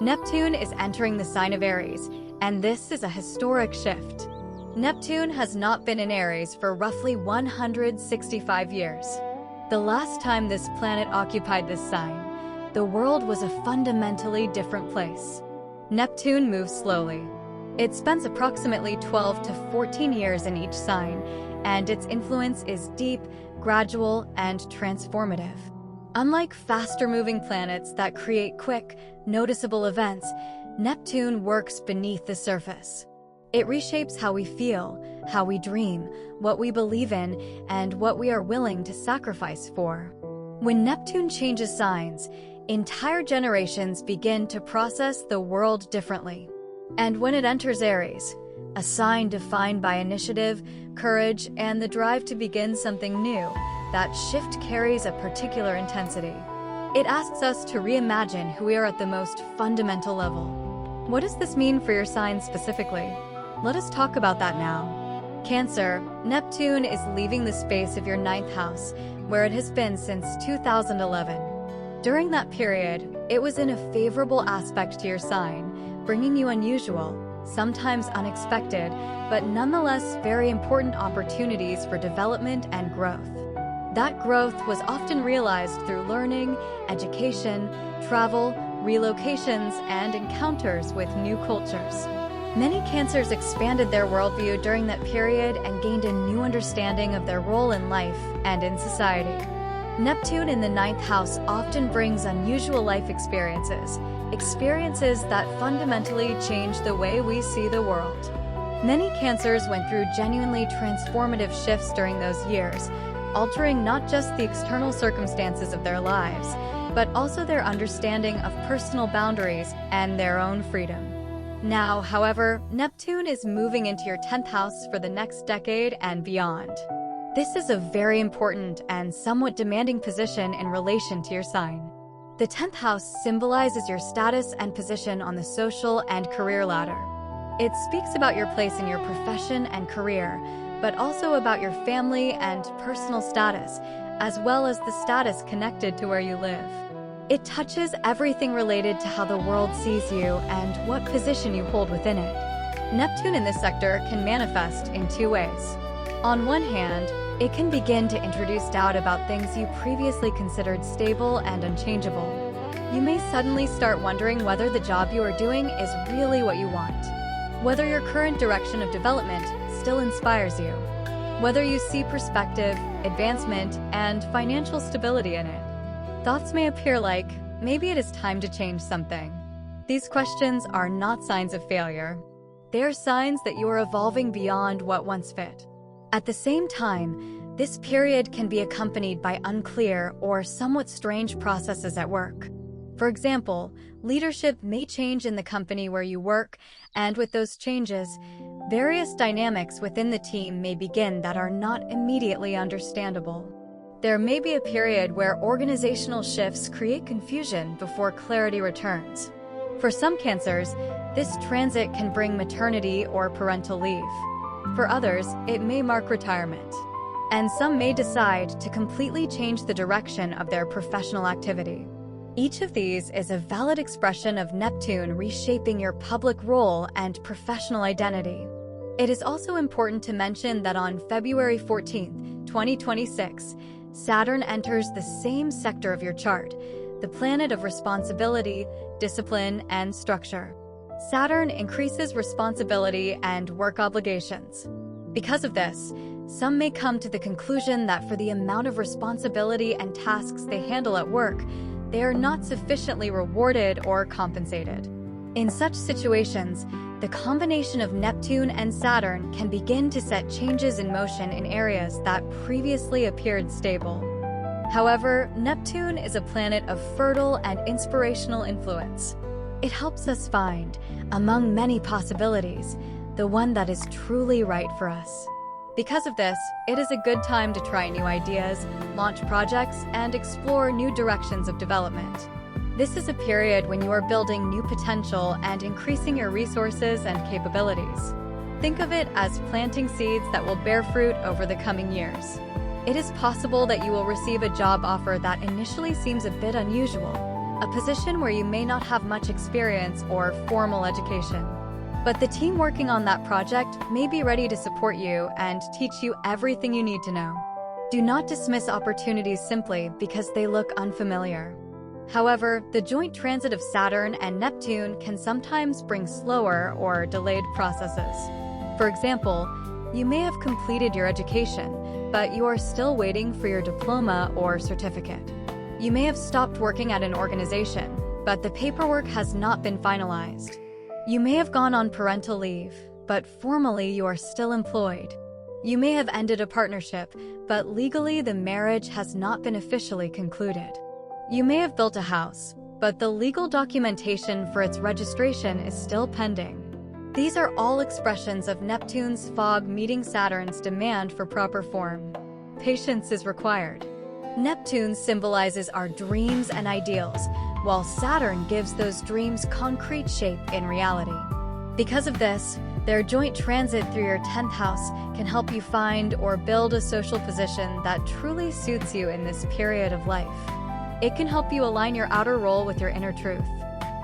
Neptune is entering the sign of Aries, and this is a historic shift. Neptune has not been in Aries for roughly 165 years. The last time this planet occupied this sign, the world was a fundamentally different place. Neptune moves slowly. It spends approximately 12 to 14 years in each sign, and its influence is deep, gradual, and transformative. Unlike faster-moving planets that create quick, noticeable events, Neptune works beneath the surface. It reshapes how we feel, how we dream, what we believe in, and what we are willing to sacrifice for. When Neptune changes signs, entire generations begin to process the world differently. And when it enters Aries, a sign defined by initiative, courage, and the drive to begin something new, that shift carries a particular intensity. It asks us to reimagine who we are at the most fundamental level. What does this mean for your sign specifically? Let us talk about that now. Cancer, Neptune is leaving the space of your 9th house, where it has been since 2011. During that period, it was in a favorable aspect to your sign, bringing you unusual, sometimes unexpected, but nonetheless very important opportunities for development and growth. That growth was often realized through learning, education, travel, relocations, and encounters with new cultures. Many Cancers expanded their worldview during that period and gained a new understanding of their role in life and in society. Neptune in the 9th house often brings unusual life experiences that fundamentally change the way we see the world. Many Cancers went through genuinely transformative shifts during those years, altering not just the external circumstances of their lives, but also their understanding of personal boundaries and their own freedom. Now, however, Neptune is moving into your 10th house for the next decade and beyond. This is a very important and somewhat demanding position in relation to your sign. The 10th house symbolizes your status and position on the social and career ladder. It speaks about your place in your profession and career, but also about your family and personal status, as well as the status connected to where you live. It touches everything related to how the world sees you and what position you hold within it. Neptune in this sector can manifest in two ways. On one hand, it can begin to introduce doubt about things you previously considered stable and unchangeable. You may suddenly start wondering whether the job you are doing is really what you want, whether your current direction of development still inspires you, whether you see perspective, advancement, and financial stability in it. Thoughts may appear like, maybe it is time to change something. These questions are not signs of failure. They are signs that you are evolving beyond what once fit. At the same time, this period can be accompanied by unclear or somewhat strange processes at work. For example, leadership may change in the company where you work, and with those changes, various dynamics within the team may begin that are not immediately understandable. There may be a period where organizational shifts create confusion before clarity returns. For some Cancers, this transit can bring maternity or parental leave. For others, it may mark retirement. And some may decide to completely change the direction of their professional activity. Each of these is a valid expression of Neptune reshaping your public role and professional identity. It is also important to mention that on February 14, 2026, Saturn enters the same sector of your chart, the planet of responsibility, discipline, and structure. Saturn increases responsibility and work obligations. Because of this, some may come to the conclusion that for the amount of responsibility and tasks they handle at work, they are not sufficiently rewarded or compensated. In such situations, the combination of Neptune and Saturn can begin to set changes in motion in areas that previously appeared stable. However, Neptune is a planet of fertile and inspirational influence. It helps us find, among many possibilities, the one that is truly right for us. Because of this, it is a good time to try new ideas, launch projects, and explore new directions of development. This is a period when you are building new potential and increasing your resources and capabilities. Think of it as planting seeds that will bear fruit over the coming years. It is possible that you will receive a job offer that initially seems a bit unusual, a position where you may not have much experience or formal education. But the team working on that project may be ready to support you and teach you everything you need to know. Do not dismiss opportunities simply because they look unfamiliar. However, the joint transit of Saturn and Neptune can sometimes bring slower or delayed processes. For example, you may have completed your education, but you are still waiting for your diploma or certificate. You may have stopped working at an organization, but the paperwork has not been finalized. You may have gone on parental leave, but formally you are still employed. You may have ended a partnership, but legally the marriage has not been officially concluded. You may have built a house, but the legal documentation for its registration is still pending. These are all expressions of Neptune's fog meeting Saturn's demand for proper form. Patience is required. Neptune symbolizes our dreams and ideals, while Saturn gives those dreams concrete shape in reality. Because of this, their joint transit through your 10th house can help you find or build a social position that truly suits you in this period of life. It can help you align your outer role with your inner truth.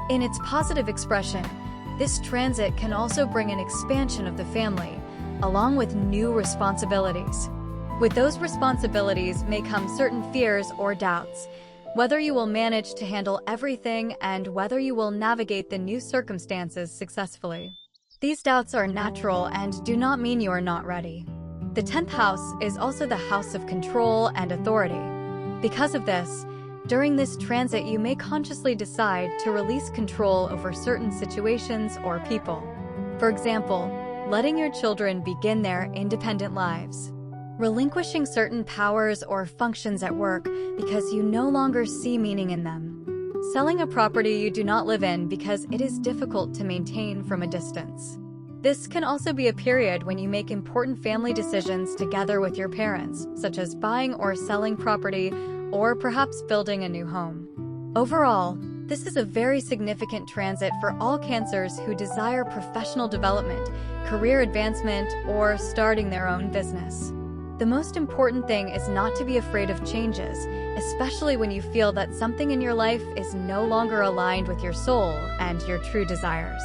In its positive expression, this transit can also bring an expansion of the family, along with new responsibilities. With those responsibilities may come certain fears or doubts, whether you will manage to handle everything and whether you will navigate the new circumstances successfully. These doubts are natural and do not mean you are not ready. The 10th house is also the house of control and authority. Because of this, during this transit you may consciously decide to release control over certain situations or people. For example, letting your children begin their independent lives. Relinquishing certain powers or functions at work because you no longer see meaning in them. Selling a property you do not live in because it is difficult to maintain from a distance. This can also be a period when you make important family decisions together with your parents, such as buying or selling property, or perhaps building a new home. Overall, this is a very significant transit for all Cancers who desire professional development, career advancement, or starting their own business. The most important thing is not to be afraid of changes, especially when you feel that something in your life is no longer aligned with your soul and your true desires.